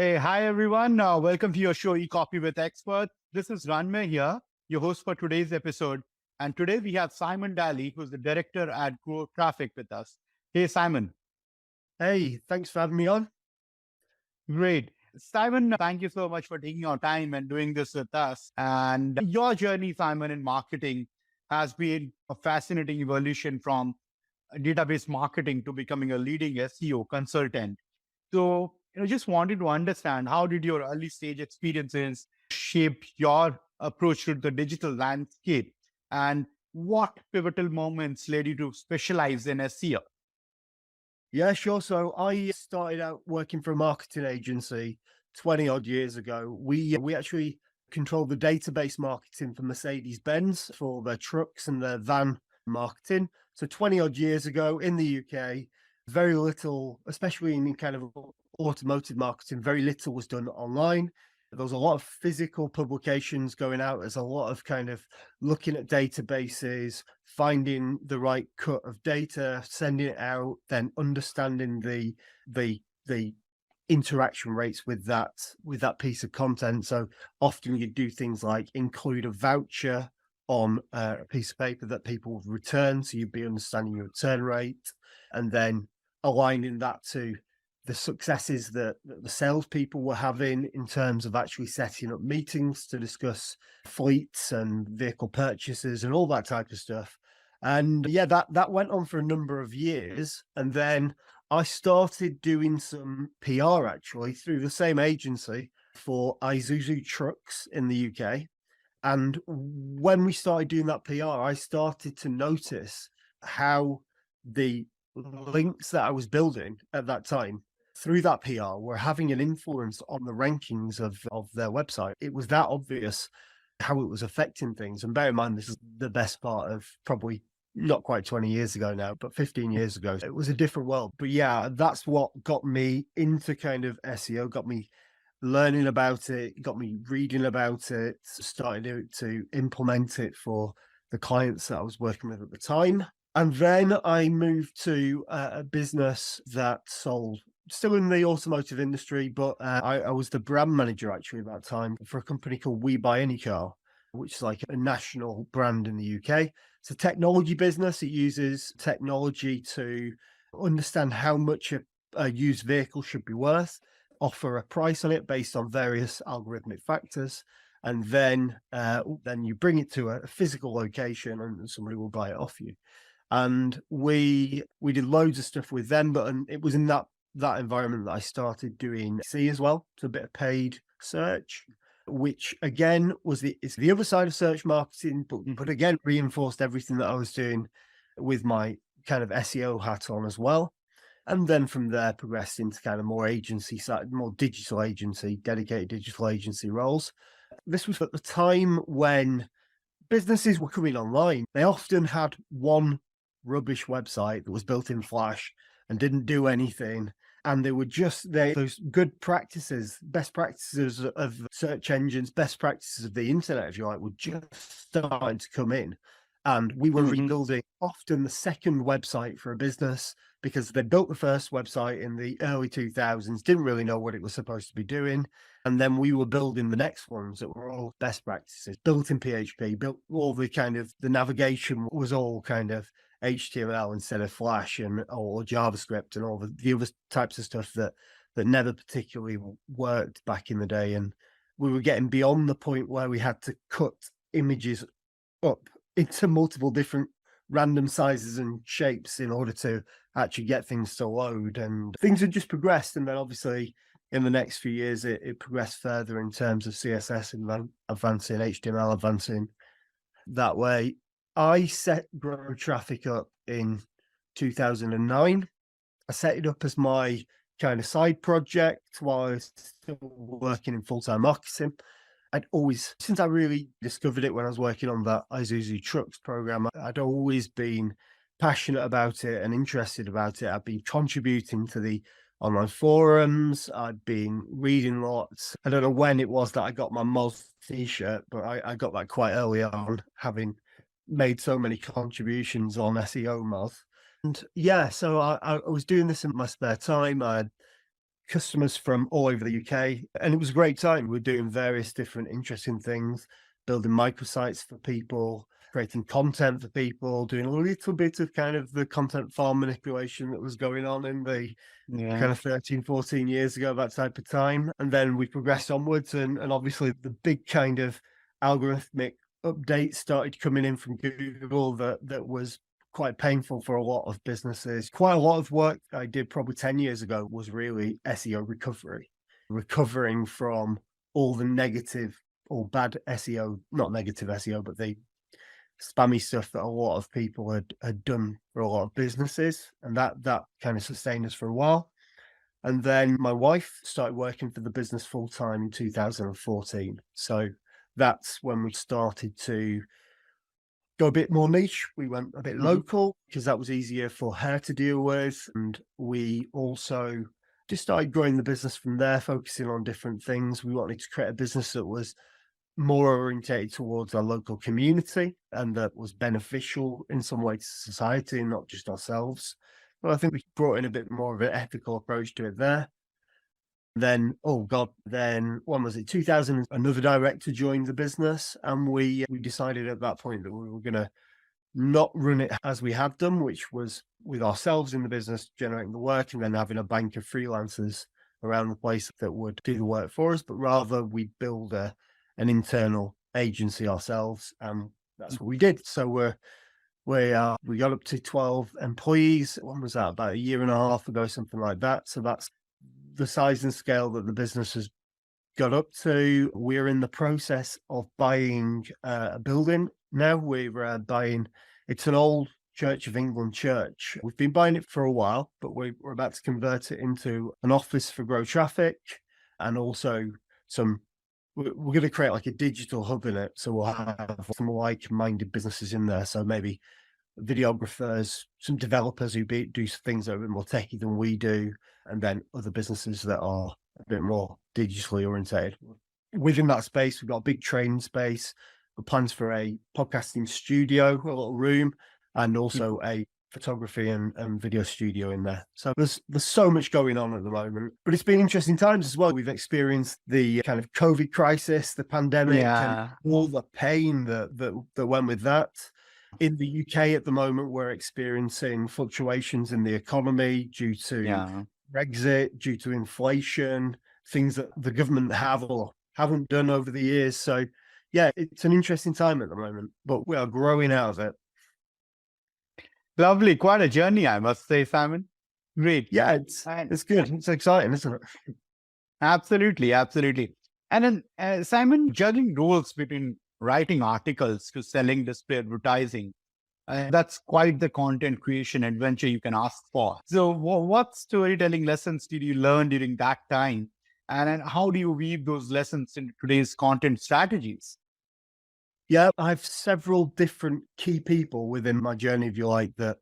Hey, hi everyone. Welcome to your show, E-Copy with Expert. This is Ranmay here, your host for today's episode. And today we have Simon Daly, who's the director at Grow Traffic with us. Hey, Simon. Hey, thanks for having me on. Great. Simon, thank you so much for taking your time and doing this with us. And your journey, Simon, in marketing has been a fascinating evolution from database marketing to becoming a leading SEO consultant. So, just wanted to understand, how did your early stage experiences shape your approach to the digital landscape, and what pivotal moments led you to specialize in SEO? Yeah, sure. So I started out working for a marketing agency 20 odd years ago. We actually controlled the database marketing for Mercedes-Benz for their trucks and their van marketing. So 20 odd years ago in the UK, very little, especially in kind of automotive marketing, very little was done online. There was a lot of physical publications going out. There's a lot of kind of looking at databases, finding the right cut of data, sending it out, then understanding the interaction rates with that piece of content. So often you do things like include a voucher on a piece of paper that people would return, so you'd be understanding your return rate, and then aligning that to the successes that the salespeople were having in terms of actually setting up meetings to discuss fleets and vehicle purchases and all that type of stuff. And yeah, that went on for a number of years. And then I started doing some PR actually through the same agency for Isuzu trucks in the UK. And when we started doing that PR, I started to notice how the links that I was building at that time through that PR were having an influence on the rankings of their website. It was that obvious how it was affecting things. And bear in mind, this is the best part of probably not quite 20 years ago now, but 15 years ago. It was a different world. But yeah, that's what got me into kind of SEO, got me learning about it, got me reading about it, starting to implement it for the clients that I was working with at the time. And then I moved to a business that sold, still in the automotive industry, but I was the brand manager actually at that time for a company called We Buy Any Car, which is like a national brand in the UK. It's a technology business. It uses technology to understand how much a used vehicle should be worth, offer a price on it based on various algorithmic factors, and then you bring it to a physical location and somebody will buy it off you. And we did loads of stuff with them, but it was in that environment that I started doing C as well, so a bit of paid search, which again it's the other side of search marketing, but again reinforced everything that I was doing with my kind of SEO hat on as well. And then from there progressed into kind of more agency side, more digital agency, dedicated digital agency roles. This was at the time when businesses were coming online. They often had one rubbish website that was built in Flash and didn't do anything. And they were just those good practices, best practices of search engines, best practices of the internet, if you like, were just starting to come in. And we were rebuilding often the second website for a business because they built the first website in the early 2000s, didn't really know what it was supposed to be doing. And then we were building the next ones that were all best practices, built in PHP, built all the kind of, the navigation was all kind of HTML instead of Flash and or JavaScript and all the other types of stuff that never particularly worked back in the day. And we were getting beyond the point where we had to cut images up into multiple different random sizes and shapes in order to actually get things to load. And things had just progressed. And then obviously in the next few years, it progressed further in terms of CSS and advancing, HTML advancing that way. I set Grow Traffic up in 2009. I set it up as my kind of side project while I was still working in full-time marketing. I'd always, since I really discovered it when I was working on that Isuzu Trucks program, I'd always been passionate about it and interested about it. I've been contributing to the online forums. I'd been reading lots. I don't know when it was that I got my Moz t-shirt, but I got that quite early on, having made so many contributions on SEO Moz. And yeah, so I was doing this in my spare time. I customers from all over the UK. And it was a great time. We were doing various different interesting things, building microsites for people, creating content for people, doing a little bit of kind of the content farm manipulation that was going on in the Yeah. kind of 13, 14 years ago, that type of time. And then we progressed onwards, and obviously the big kind of algorithmic updates started coming in from Google that was quite painful for a lot of businesses. Quite a lot of work I did probably 10 years ago was really SEO recovery, recovering from all the negative or bad SEO, not negative SEO, but the spammy stuff that a lot of people had done for a lot of businesses. And that kind of sustained us for a while. And then my wife started working for the business full time in 2014. So that's when we started to go a bit more niche. We went a bit Mhm. local because that was easier for her to deal with. And we also just started growing the business from there, focusing on different things. We wanted to create a business that was more orientated towards our local community and that was beneficial in some way to society and not just ourselves. But I think we brought in a bit more of an ethical approach to it there. Then, oh God, then when was it? 2000, another director joined the business, and we decided at that point that we were going to not run it as we had done, which was with ourselves in the business generating the work and then having a bank of freelancers around the place that would do the work for us, but rather we build an internal agency ourselves, and that's what we did. So we got up to 12 employees. When was that? About a year and a half ago, something like that. So that's the size and scale that the business has got up to. We're in the process of buying a building now. We're buying, it's an old Church of England church. We've been buying it for a while, but we're about to convert it into an office for Grow Traffic, and also we're going to create like a digital hub in it. So we'll have some like-minded businesses in there. So maybe videographers, some developers who do things that are a bit more techy than we do, and then other businesses that are a bit more digitally orientated. Within that space, we've got a big training space, got plans for a podcasting studio, a little room, and also a photography and video studio in there. So there's so much going on at the moment, but it's been interesting times as well. We've experienced the kind of COVID crisis, the pandemic, and Yeah. all the pain that went with that. In the UK at the moment, we're experiencing fluctuations in the economy due to Yeah. Brexit, due to inflation, things that the government have or haven't done over the years. So yeah, it's an interesting time at the moment, but we are growing out of it. Lovely. Quite a journey, I must say, Simon. Great. Yeah, And it's good. It's exciting, isn't it? absolutely, absolutely. And then, Simon, juggling roles between writing articles to selling display advertising, that's quite the content creation adventure you can ask for. So, what storytelling lessons did you learn during that time? And then how do you weave those lessons into today's content strategies? Yeah, I have several different key people within my journey, if you like, that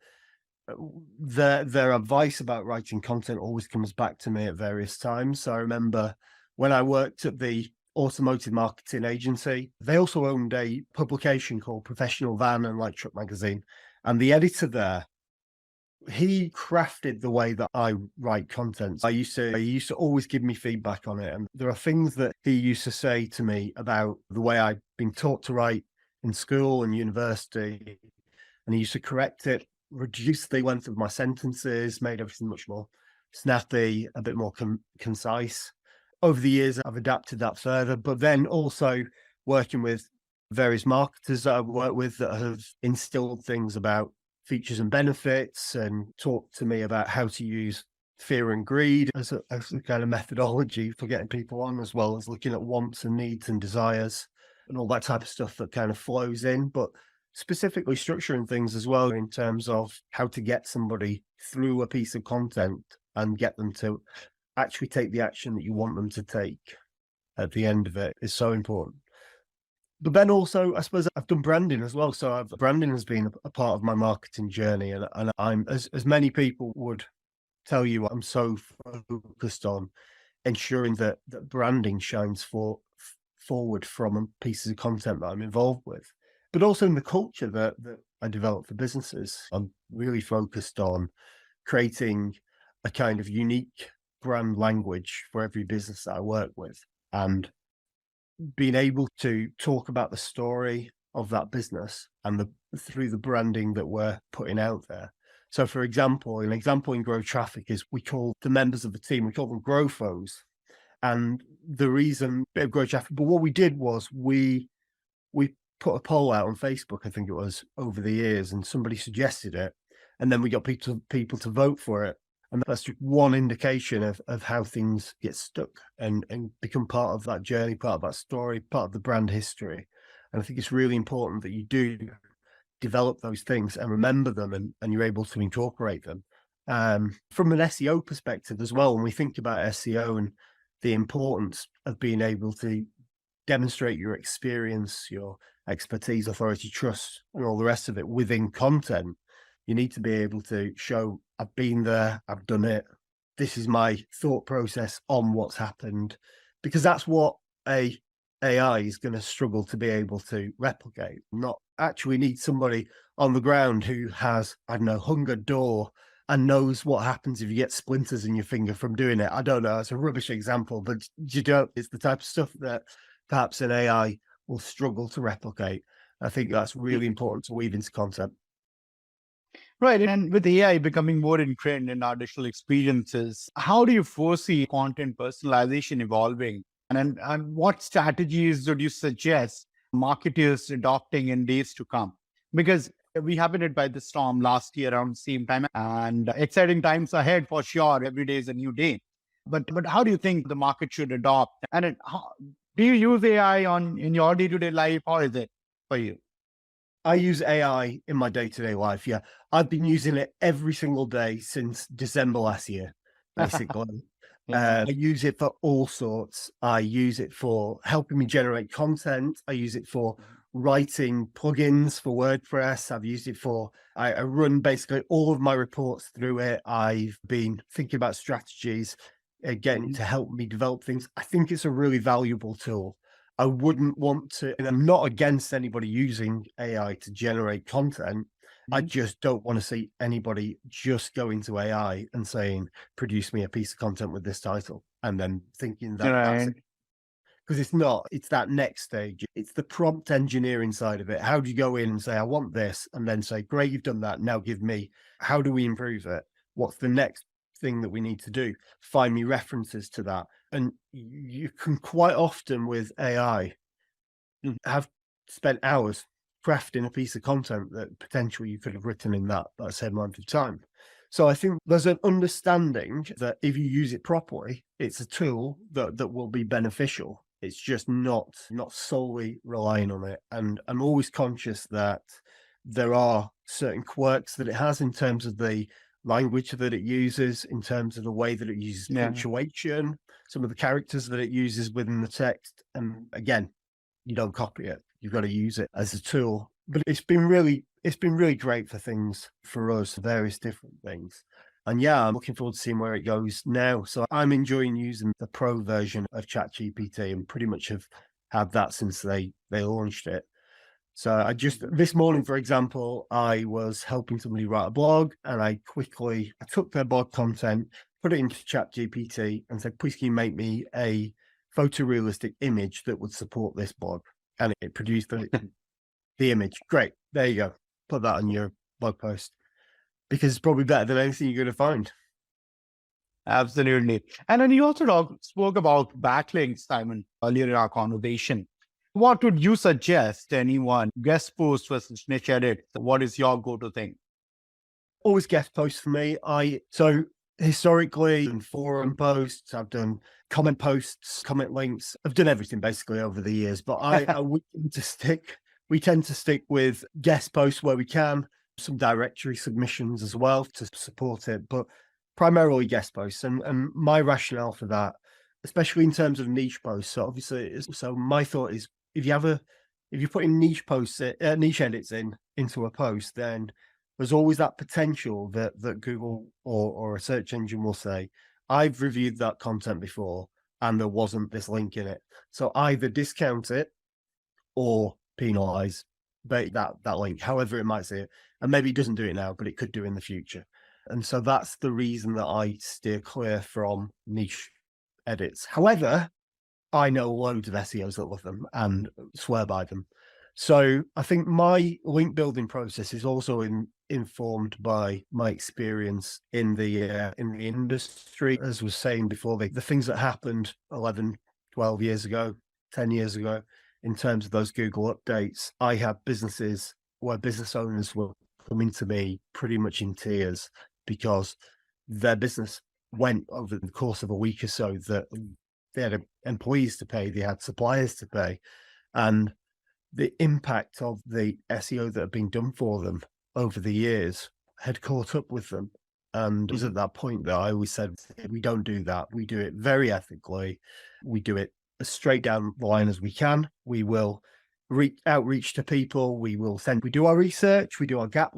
their advice about writing content always comes back to me at various times. So I remember when I worked at the automotive marketing agency, they also owned a publication called Professional Van and Light Truck Magazine. And the editor there, he crafted the way that I write content. He used to always give me feedback on it. And there are things that he used to say to me about the way I've been taught to write in school and university. And he used to correct it, reduce the length of my sentences, made everything much more snappy, a bit more concise. Over the years, I've adapted that further, but then also working with various marketers that I've worked with that have instilled things about features and benefits and talked to me about how to use fear and greed as a kind of methodology for getting people on, as well as looking at wants and needs and desires and all that type of stuff that kind of flows in, but specifically structuring things as well in terms of how to get somebody through a piece of content and get them to actually take the action that you want them to take at the end of it is so important. But then also, I suppose I've done branding as well. So branding has been a part of my marketing journey. And I'm, as many people would tell you, I'm so focused on ensuring that branding shines forward from pieces of content that I'm involved with. But also in the culture that I develop for businesses, I'm really focused on creating a kind of unique brand language for every business that I work with, and being able to talk about the story of that business and through the branding that we're putting out there. So, for example, an example in Grow Traffic is we call the members of the team, we call them Growfos. And the reason Grow Traffic, but what we did was we put a poll out on Facebook, I think it was, over the years, and somebody suggested it, and then we got people to vote for it. And that's just one indication of how things get stuck and become part of that journey, part of that story, part of the brand history. And I think it's really important that you do develop those things and remember them, and you're able to incorporate them. From an SEO perspective as well, when we think about SEO and the importance of being able to demonstrate your experience, your expertise, authority, trust, and all the rest of it within content, you need to be able to show, I've been there, I've done it. This is my thought process on what's happened, because that's what AI is going to struggle to be able to replicate. Not actually need somebody on the ground who has, I don't know, hung a door and knows what happens if you get splinters in your finger from doing it. I don't know. It's a rubbish example, but you don't, it's the type of stuff that perhaps an AI will struggle to replicate. I think that's really important to weave into content. Right. And with AI becoming more ingrained in our digital experiences, how do you foresee content personalization evolving? And what strategies would you suggest marketers adopting in days to come? Because we happened it by the storm last year around the same time, and exciting times ahead for sure. Every day is a new day. But how do you think the market should adopt? Do you use AI in your day-to-day life, or is it for you? I use AI in my day-to-day life. Yeah. I've been using it every single day since December last year, basically. Yeah. I use it for all sorts. I use it for helping me generate content. I use it for writing plugins for WordPress. I've used it for, I run basically all of my reports through it. I've been thinking about strategies, getting it to help me develop things. I think it's a really valuable tool. I wouldn't want to, and I'm not against anybody using AI to generate content. I just don't want to see anybody just go into AI and saying, produce me a piece of content with this title, and then thinking that that's it. Right. Because it's not, it's that next stage. It's the prompt engineering side of it. How do you go in and say, I want this, and then say, great, you've done that. Now give me, how do we improve it? What's the next thing that we need to do? Find me references to that. And you can quite often with AI have spent hours crafting a piece of content that potentially you could have written in that same amount of time. So I think there's an understanding that if you use it properly, it's a tool that will be beneficial. It's just not solely relying on it. And I'm always conscious that there are certain quirks that it has in terms of the language that it uses, in terms of the way that it uses Yeah. punctuation, some of the characters that it uses within the text. And again, you don't copy it. You've got to use it as a tool. But it's been really great for things for us, various different things. And yeah, I'm looking forward to seeing where it goes now. So I'm enjoying using the pro version of ChatGPT, and pretty much have had that since they launched it. So I just, this morning, for example, I was helping somebody write a blog, and I took their blog content, put it into ChatGPT and said, please can you make me a photorealistic image that would support this blog? And it produced the image. Great. There you go. Put that on your blog post, because it's probably better than anything you're going to find. Absolutely. And then you also spoke about backlinks, Simon, earlier in our conversation. What would you suggest to anyone? Guest post versus niche edit. What is your go-to thing? Always guest posts for me. So historically, in forum posts, I've done comment posts, comment links. I've done everything basically over the years, but we tend to stick with guest posts where we can, some directory submissions as well to support it, but primarily guest posts. And my rationale for that, especially in terms of niche posts. So obviously, so my thought is, if you're putting niche posts, niche edits into a post, then there's always that potential that Google or a search engine will say, I've reviewed that content before and there wasn't this link in it. So either discount it or penalize that link, however it might say it. And maybe it doesn't do it now, but it could do in the future. And so that's the reason that I steer clear from niche edits. However, I know loads of SEOs that love them and swear by them. So I think my link building process is also informed by my experience in the industry. As was saying before, the things that happened 11, 12 years ago, 10 years ago, in terms of those Google updates, I have businesses where business owners were coming to me pretty much in tears because their business went over the course of a week or so that they had employees to pay, they had suppliers to pay, and the impact of the SEO that had been done for them over the years had caught up with them. And it was at that point that I always said, we don't do that. We do it very ethically. We do it as straight down the line as we can. We will outreach to people. We do our research. We do our gap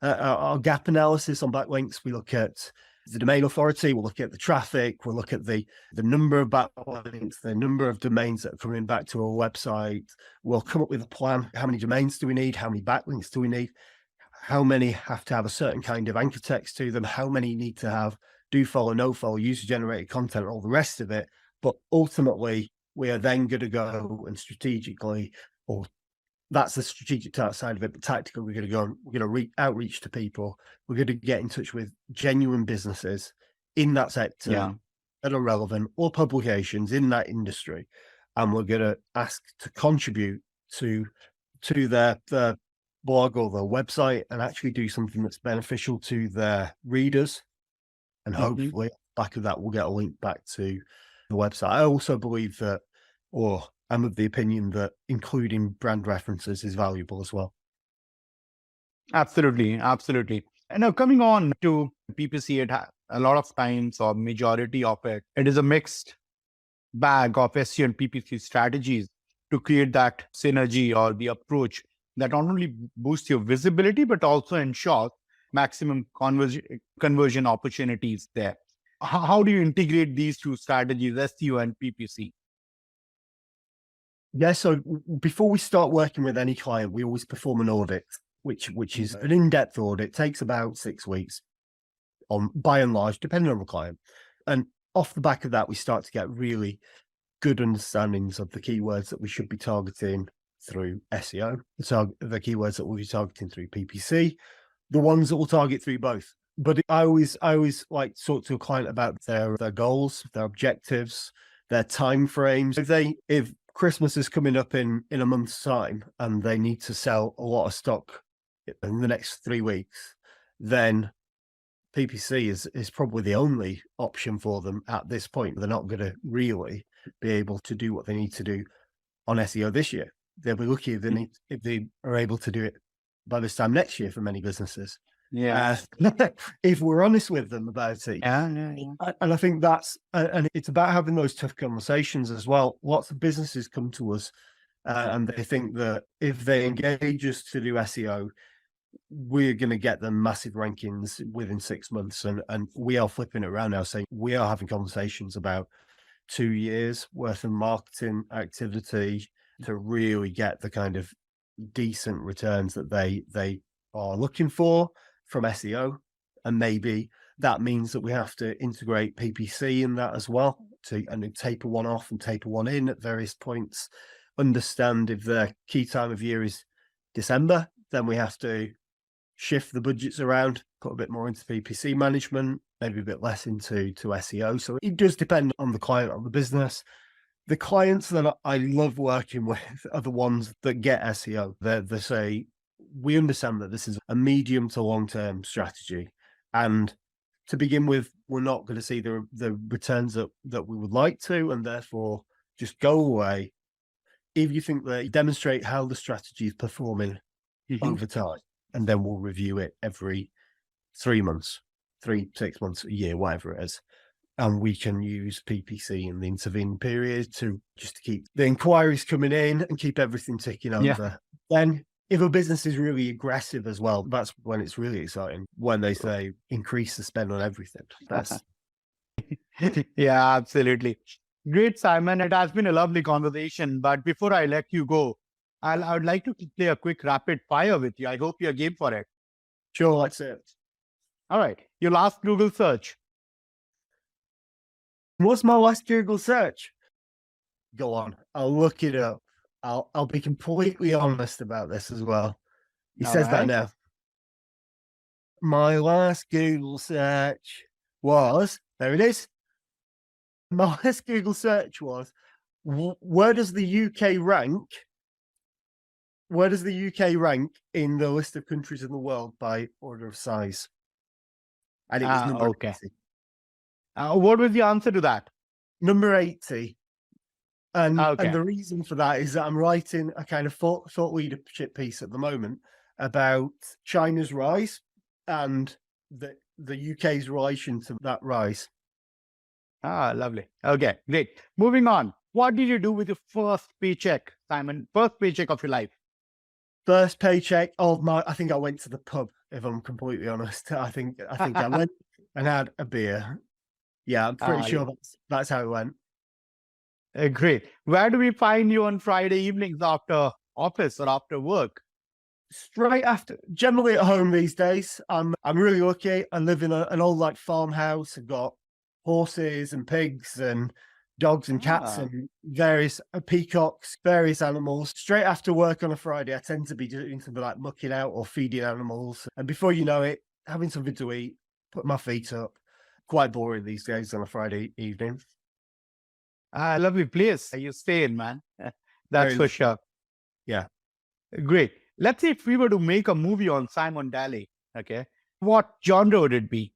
analysis on backlinks. We look at the domain authority, we'll look at the traffic, we'll look at the number of backlinks, the number of domains that are coming back to our website. We'll come up with a plan. How many domains do we need? How many backlinks do we need? How many have to have a certain kind of anchor text to them? How many need to have do follow, no follow, user generated content, all the rest of it? But ultimately, we are then going to go and strategically, or that's the strategic side of it, but tactically, we're going to outreach to people. We're going to get in touch with genuine businesses in that sector that are relevant, or publications in that industry, and we're going to ask to contribute to their blog or their website and actually do something that's beneficial to their readers. And hopefully, back of that, we'll get a link back to the website. I also believe that, or I'm of the opinion that including brand references is valuable as well. Absolutely. And now coming on to PPC, a lot of times, or majority of it is a mixed bag of SEO and PPC strategies to create that synergy or the approach that not only boosts your visibility, but also ensures maximum conversion opportunities there. How do you integrate these two strategies, SEO and PPC? Yeah, so before we start working with any client, we always perform an audit, which is an in-depth audit. It takes about 6 weeks, by and large, depending on the client. And off the back of that, we start to get really good understandings of the keywords that we should be targeting through SEO, so the keywords that we'll be targeting through PPC, the ones that we'll target through both. But I always like to talk to a client about their goals, their objectives, their timeframes. If Christmas is coming up in a month's time and they need to sell a lot of stock in the next 3 weeks, then PPC is probably the only option for them at this point. They're not going to really be able to do what they need to do on SEO this year. They'll be lucky if they are able to do it by this time next year for many businesses. Yeah. If we're honest with them about it. Yeah. And I think that's, and it's about having those tough conversations as well. Lots of businesses come to us and they think that if they engage us to do SEO, we're going to get them massive rankings within 6 months. And we are flipping it around now, saying we are having conversations about 2 years worth of marketing activity to really get the kind of decent returns that they are looking for from SEO. And maybe that means that we have to integrate PPC in that as well, and taper one off and taper one in at various points. Understand if the key time of year is December, then we have to shift the budgets around, put a bit more into PPC management, maybe a bit less into SEO. So it does depend on the client, on the business. The clients that I love working with are the ones that get SEO. They say, we understand that this is a medium to long-term strategy. And to begin with, we're not going to see the returns that we would like to, and therefore just go away. If you think that, demonstrate how the strategy is performing over time, and then we'll review it every 3 months, 6 months, a year, whatever it is. And we can use PPC in the intervening period to keep the inquiries coming in and keep everything ticking over. Then if a business is really aggressive as well, that's when it's really exciting, when they say increase the spend on everything. That's Yeah, absolutely. Great, Simon. It has been a lovely conversation. But before I let you go, I would like to play a quick rapid fire with you. I hope you're game for it. Sure, that's it. All right. Your last Google search. What's my last Google search? Go on, I'll look it up. I'll be completely honest about this as well. He All says that right. now. My last Google search was, there it is. My last Google search was, where does the UK rank? Where does the UK rank in the list of countries in the world by order of size? And it was number Okay. 80. What was the answer to that? Number 80. And Okay. the reason for that is that I'm writing a kind of thought leadership piece at the moment about China's rise and the UK's relation to that rise. Lovely. Okay, great. Moving on. What did you do with your first paycheck, Simon? First paycheck of your life? First paycheck of my, I think I went to the pub, if I'm completely honest. I think I went and had a beer. Yeah, I'm pretty sure that's how it went. Great. Where do we find you on Friday evenings after office or after work? Straight after, generally at home these days. I'm really lucky. I live in an old like farmhouse. I've got horses and pigs and dogs and cats and various peacocks, various animals. Straight after work on a Friday, I tend to be doing something like mucking out or feeding animals. And before you know it, having something to eat, put my feet up. Quite boring these days on a Friday evening. Lovely place you stay in, man. That's for sure. Yeah. Great. Let's say if we were to make a movie on Simon Daly, okay, what genre would it be?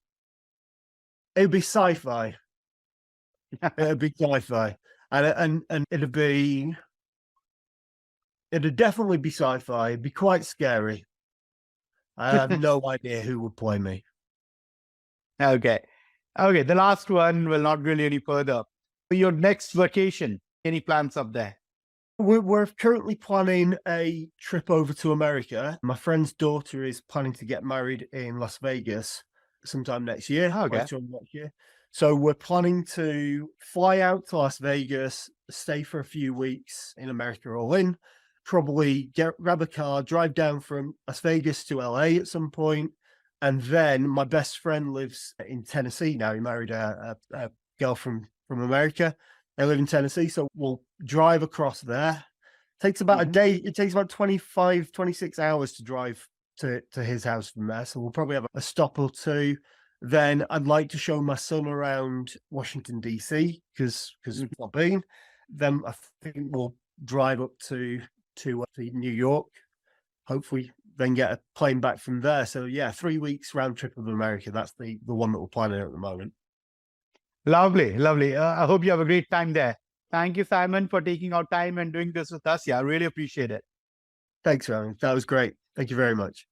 It'd be sci-fi. It'd be sci-fi. And it'd definitely be sci-fi. It'd be quite scary. I have no idea who would play me. Okay. Okay. The last one will not really any further. Your next vacation, any plans up there? We're currently planning a trip over to America. My friend's daughter is planning to get married in Las Vegas sometime next year. Okay. Later on next year. So we're planning to fly out to Las Vegas, stay for a few weeks in America all in, probably grab a car, drive down from Las Vegas to LA at some point. And then my best friend lives in Tennessee now. He married a girl from America. They live in Tennessee, so we'll drive across there. Takes about a day. It takes about 25, 26 hours to drive to his house from there. So we'll probably have a stop or two. Then I'd like to show my son around Washington, D.C. because we've not been. Then I think we'll drive up to New York. Hopefully then get a plane back from there. So yeah, 3 weeks round trip of America. That's the one that we're planning at the moment. Lovely, lovely. I hope you have a great time there. Thank you, Simon, for taking out time and doing this with us. Yeah, I really appreciate it. Thanks, Ryan. That was great. Thank you very much.